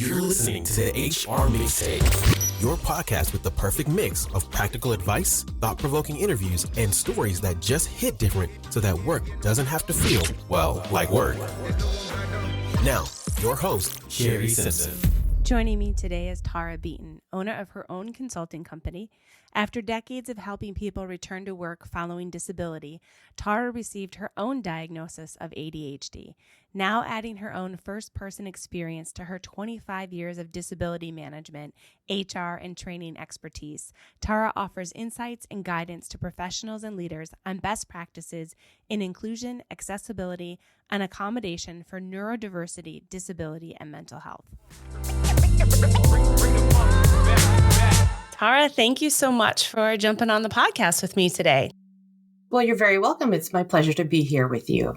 You're listening to the HR Mixtape, your podcast with the perfect mix of practical advice, thought-provoking interviews, and stories that just hit different so that work doesn't have to feel, well, like work. Now, your host, Shari Simpson. Joining me today is Tara Beaton, owner of her own consulting company. After decades of helping people return to work following disability, Tara received her own diagnosis of ADHD, now adding her own first-person experience to her 25 years of disability management, HR, and training expertise. Tara offers insights and guidance to professionals and leaders on best practices in inclusion, accessibility, and accommodation for neurodiversity, disability, and mental health. Tara, thank you so much for jumping on the podcast with me today. Well, you're very welcome. It's my pleasure to be here with you.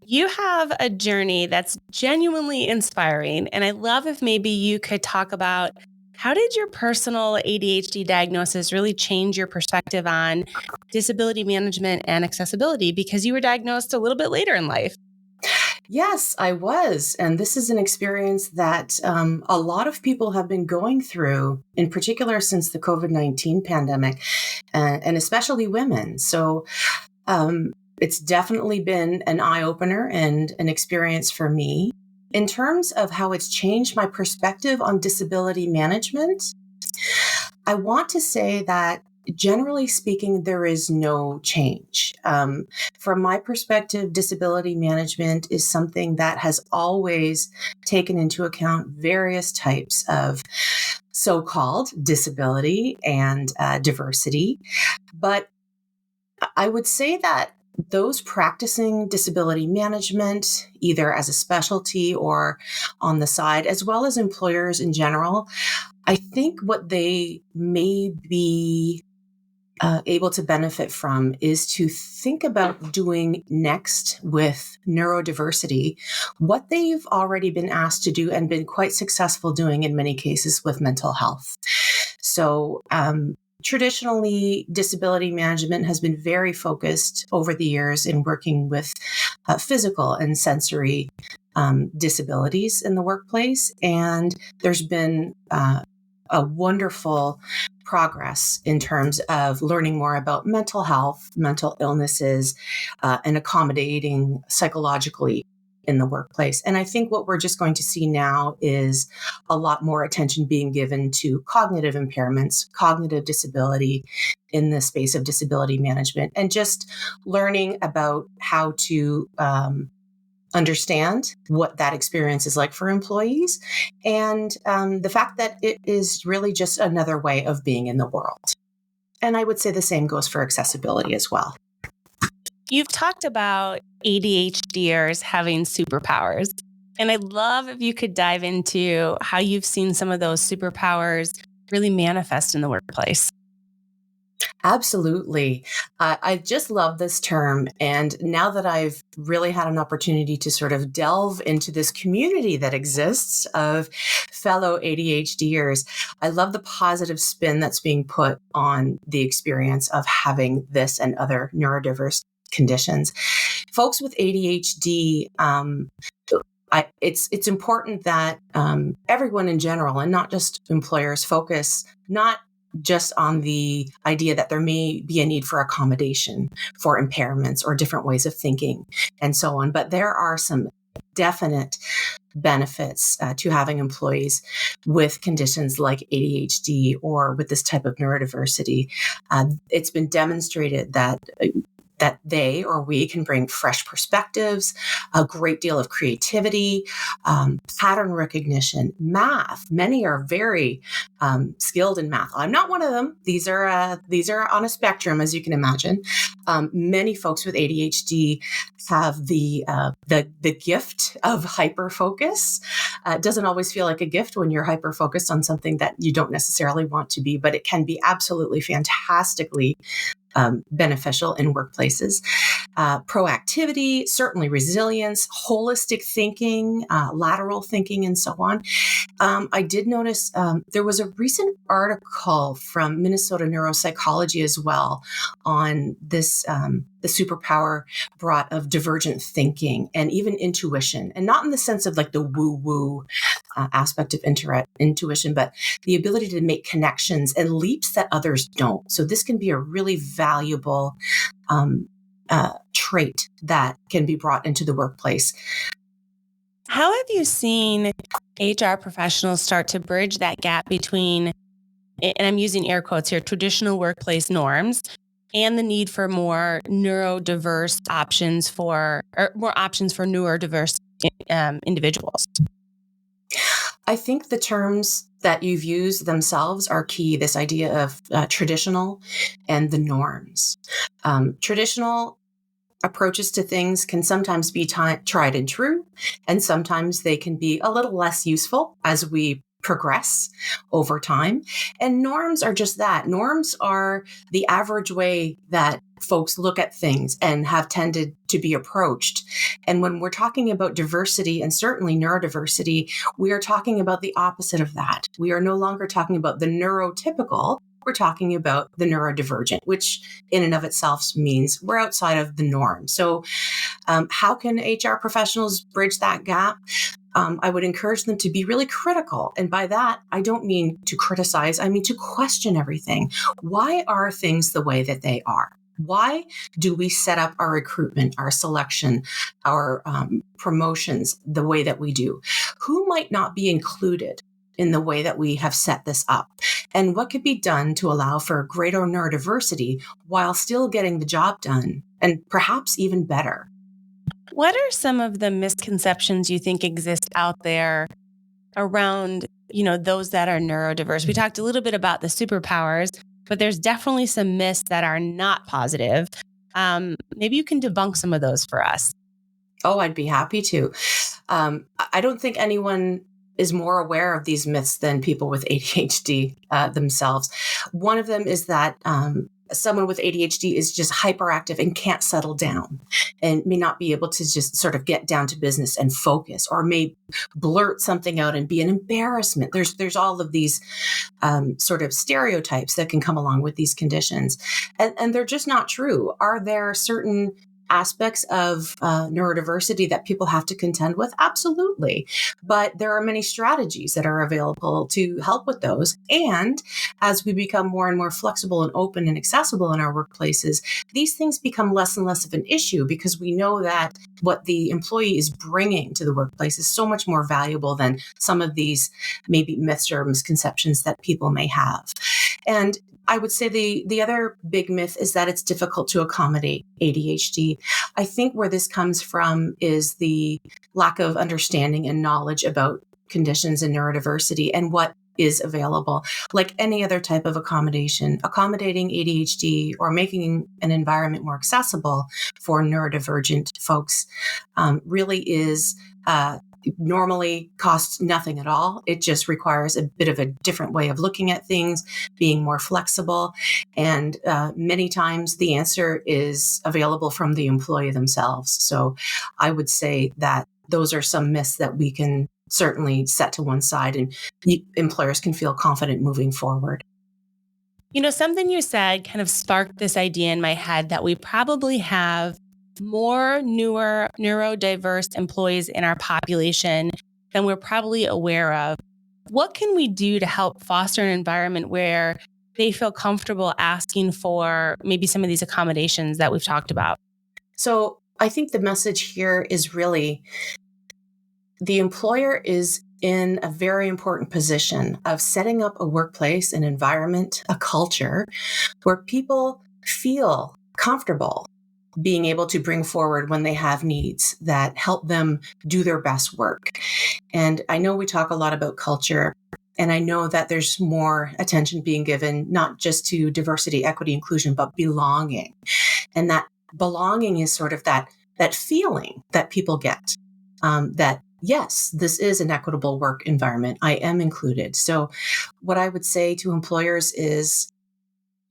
You have a journey that's genuinely inspiring, and I love if maybe you could talk about how did your personal ADHD diagnosis really change your perspective on disability management and accessibility, because you were diagnosed a little bit later in life. Yes, I was. And this is an experience that a lot of people have been going through, in particular since the COVID-19 pandemic, and especially women. So it's definitely been an eye-opener and an experience for me. In terms of how it's changed my perspective on disability management, I want to say that generally speaking, there is no change. From my perspective, disability management is something that has always taken into account various types of so-called disability and diversity. But I would say that those practicing disability management, either as a specialty or on the side, as well as employers in general, I think what they may be able to benefit from is to think about doing next with neurodiversity what they've already been asked to do and been quite successful doing in many cases with mental health. So traditionally, disability management has been very focused over the years in working with physical and sensory disabilities in the workplace. And there's been a wonderful progress in terms of learning more about mental health, mental illnesses, and accommodating psychologically in the workplace. And I think what we're just going to see now is a lot more attention being given to cognitive impairments, cognitive disability in the space of disability management, and just learning about how to understand what that experience is like for employees, and the fact that it is really just another way of being in the world. And I would say the same goes for accessibility as well. You've talked about ADHDers having superpowers, and I'd love if you could dive into how you've seen some of those superpowers really manifest in the workplace. Absolutely. I just love this term. And now that I've really had an opportunity to sort of delve into this community that exists of fellow ADHDers, I love the positive spin that's being put on the experience of having this and other neurodiverse conditions. Folks with ADHD, it's important that everyone in general, and not just employers, focus not just on the idea that there may be a need for accommodation for impairments or different ways of thinking and so on. But there are some definite benefits to having employees with conditions like ADHD or with this type of neurodiversity. It's been demonstrated that they or we can bring fresh perspectives, a great deal of creativity, pattern recognition, math. Many are very skilled in math. I'm not one of them. These are on a spectrum, as you can imagine. Many folks with ADHD have the gift of hyperfocus. It doesn't always feel like a gift when you're hyperfocused on something that you don't necessarily want to be, but it can be absolutely fantastically beneficial in workplaces. Proactivity, certainly resilience, holistic thinking, lateral thinking, and so on. I did notice there was a recent article from Minnesota Neuropsychology as well on this, the superpower brought of divergent thinking and even intuition, and not in the sense of like the woo-woo aspect of intuition, but the ability to make connections and leaps that others don't. So this can be a really valuable trait that can be brought into the workplace. How have you seen HR professionals start to bridge that gap between, and I'm using air quotes here, traditional workplace norms and the need for more neurodiverse options or more options for neurodiverse individuals? I think the terms that you've used themselves are key. This idea of traditional and the norms. Traditional approaches to things can sometimes be tried and true, and sometimes they can be a little less useful as we progress over time. And norms are just that. Norms are the average way that folks look at things and have tended to be approached. And when we're talking about diversity and certainly neurodiversity, we are talking about the opposite of that. We are no longer talking about the neurotypical. We're talking about the neurodivergent, which in and of itself means we're outside of the norm. So how can HR professionals bridge that gap? I would encourage them to be really critical. And by that, I don't mean to criticize. I mean to question everything. Why are things the way that they are? Why do we set up our recruitment, our selection, our promotions the way that we do? Who might not be included in the way that we have set this up? And what could be done to allow for greater neurodiversity while still getting the job done and perhaps even better? What are some of the misconceptions you think exist out there around, those that are neurodiverse? We talked a little bit about the superpowers, but there's definitely some myths that are not positive. Maybe you can debunk some of those for us. Oh, I'd be happy to. I don't think anyone is more aware of these myths than people with ADHD themselves. One of them is that someone with ADHD is just hyperactive and can't settle down and may not be able to just sort of get down to business and focus, or may blurt something out and be an embarrassment. There's all of these sort of stereotypes that can come along with these conditions, and they're just not true. Are there certain aspects of neurodiversity that people have to contend with? Absolutely. But there are many strategies that are available to help with those. And as we become more and more flexible and open and accessible in our workplaces, these things become less and less of an issue, because we know that what the employee is bringing to the workplace is so much more valuable than some of these maybe myths or misconceptions that people may have. And I would say the other big myth is that it's difficult to accommodate ADHD. I think where this comes from is the lack of understanding and knowledge about conditions and neurodiversity and what is available. Like any other type of accommodation, accommodating ADHD or making an environment more accessible for neurodivergent folks really is normally costs nothing at all. It just requires a bit of a different way of looking at things, being more flexible. And many times the answer is available from the employee themselves. So I would say that those are some myths that we can certainly set to one side, and employers can feel confident moving forward. Something you said kind of sparked this idea in my head that we probably have more newer neurodiverse employees in our population than we're probably aware of. What can we do to help foster an environment where they feel comfortable asking for maybe some of these accommodations that we've talked about? So I think the message here is really the employer is in a very important position of setting up a workplace, an environment, a culture where people feel comfortable being able to bring forward when they have needs that help them do their best work. And I know we talk a lot about culture, and I know that there's more attention being given, not just to diversity, equity, inclusion, but belonging. And that belonging is sort of that feeling that people get, that yes, this is an equitable work environment. I am included. So what I would say to employers is,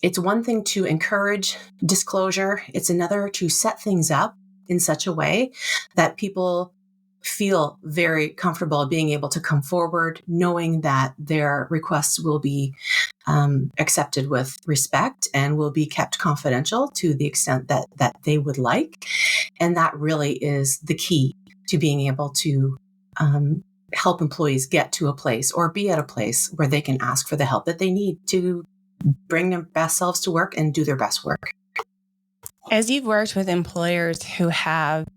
it's one thing to encourage disclosure. It's another to set things up in such a way that people feel very comfortable being able to come forward, knowing that their requests will be accepted with respect and will be kept confidential to the extent that they would like. And that really is the key to being able to help employees get to a place or be at a place where they can ask for the help that they need to bring their best selves to work and do their best work. As you've worked with employers who have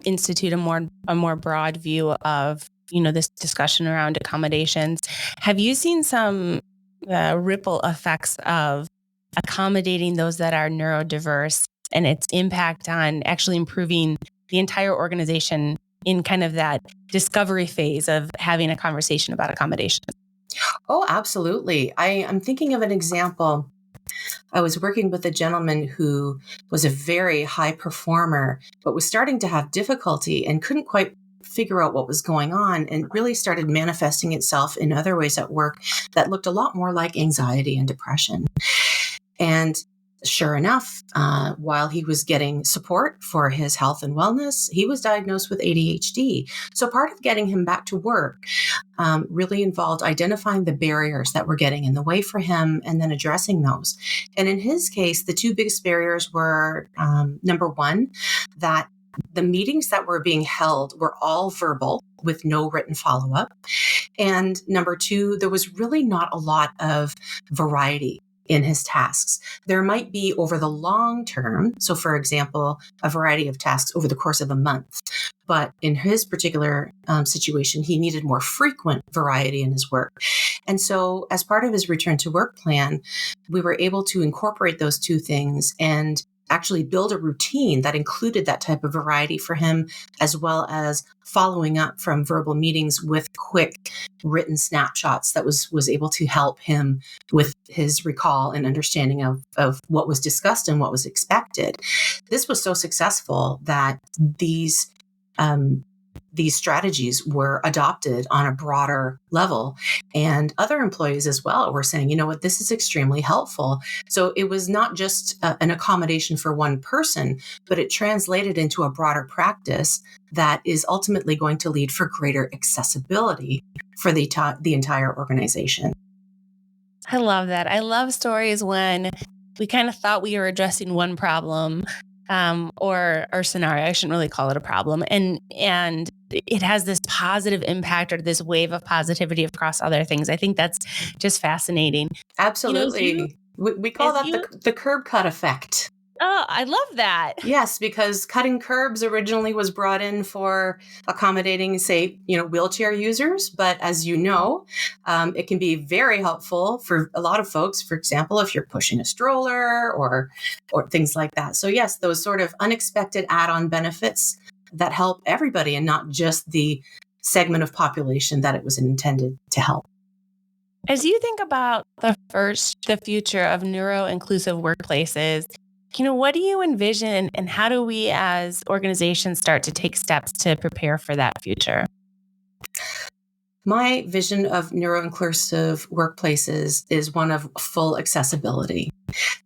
instituted a more broad view of, this discussion around accommodations, have you seen some ripple effects of accommodating those that are neurodiverse and its impact on actually improving the entire organization in kind of that discovery phase of having a conversation about accommodation? Oh, absolutely. I'm thinking of an example. I was working with a gentleman who was a very high performer, but was starting to have difficulty and couldn't quite figure out what was going on, and really started manifesting itself in other ways at work that looked a lot more like anxiety and depression. And sure enough, while he was getting support for his health and wellness, he was diagnosed with ADHD. So part of getting him back to work really involved identifying the barriers that were getting in the way for him and then addressing those. And in his case, the two biggest barriers were, number one, that the meetings that were being held were all verbal with no written follow-up. And number two, there was really not a lot of variety in his tasks. There might be over the long term. So for example, a variety of tasks over the course of a month. But in his particular situation, he needed more frequent variety in his work. And so as part of his return to work plan, we were able to incorporate those two things and actually build a routine that included that type of variety for him, as well as following up from verbal meetings with quick written snapshots that was able to help him with his recall and understanding of what was discussed and what was expected. This was so successful that these strategies were adopted on a broader level. And other employees as well were saying, you know what, this is extremely helpful. So it was not just an accommodation for one person, but it translated into a broader practice that is ultimately going to lead for greater accessibility for the entire organization. I love that. I love stories when we kind of thought we were addressing one problem or scenario. I shouldn't really call it a problem. And it has this positive impact or this wave of positivity across other things. I think that's just fascinating. Absolutely. We call that the curb cut effect. Oh, I love that. Yes, because cutting curbs originally was brought in for accommodating, say, wheelchair users. But as you know, it can be very helpful for a lot of folks. For example, if you're pushing a stroller or things like that. So yes, those sort of unexpected add-on benefits that help everybody and not just the segment of population that it was intended to help. As you think about the future of neuro-inclusive workplaces, what do you envision and how do we as organizations start to take steps to prepare for that future? My vision of neuro-inclusive workplaces is one of full accessibility.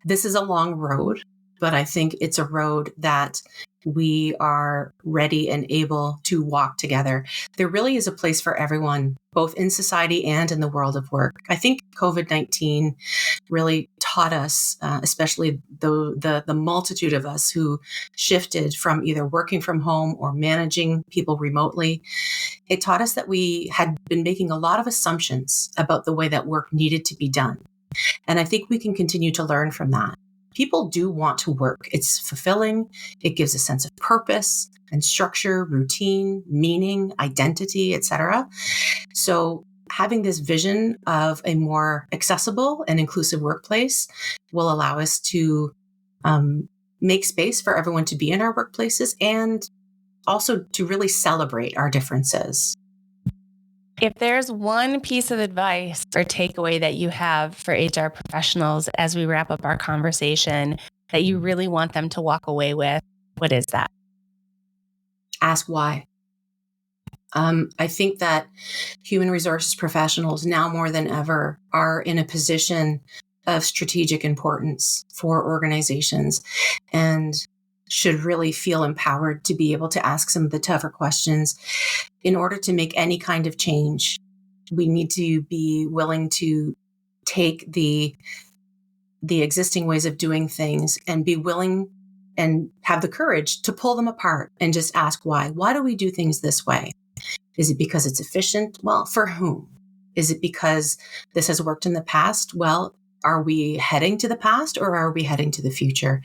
This is a long road, but I think it's a road that we are ready and able to walk together. There really is a place for everyone, both in society and in the world of work. I think COVID-19 really taught us, especially the multitude of us who shifted from either working from home or managing people remotely. It taught us that we had been making a lot of assumptions about the way that work needed to be done. And I think we can continue to learn from that. People do want to work. It's fulfilling. It gives a sense of purpose and structure, routine, meaning, identity, etc. So having this vision of a more accessible and inclusive workplace will allow us to make space for everyone to be in our workplaces and also to really celebrate our differences. If there's one piece of advice or takeaway that you have for HR professionals as we wrap up our conversation that you really want them to walk away with, what is that? Ask why. I think that human resources professionals now more than ever are in a position of strategic importance for organizations and should really feel empowered to be able to ask some of the tougher questions. In order to make any kind of change, we need to be willing to take the existing ways of doing things and be willing and have the courage to pull them apart and just ask why. Why do we do things this way? Is it because it's efficient? Well, for whom? Is it because this has worked in the past? Well, are we heading to the past or are we heading to the future?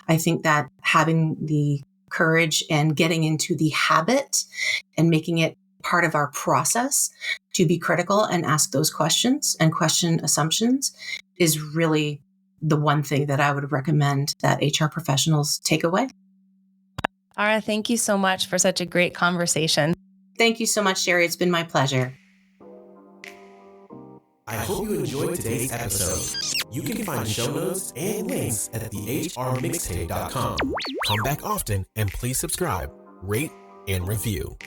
I think that having the courage and getting into the habit and making it part of our process to be critical and ask those questions and question assumptions is really the one thing that I would recommend that HR professionals take away. Tara, thank you so much for such a great conversation. Thank you so much, Shari. It's been my pleasure. I hope you enjoyed today's episode. You can find show notes and links at thehrmixtape.com. Come back often and please subscribe, rate, and review.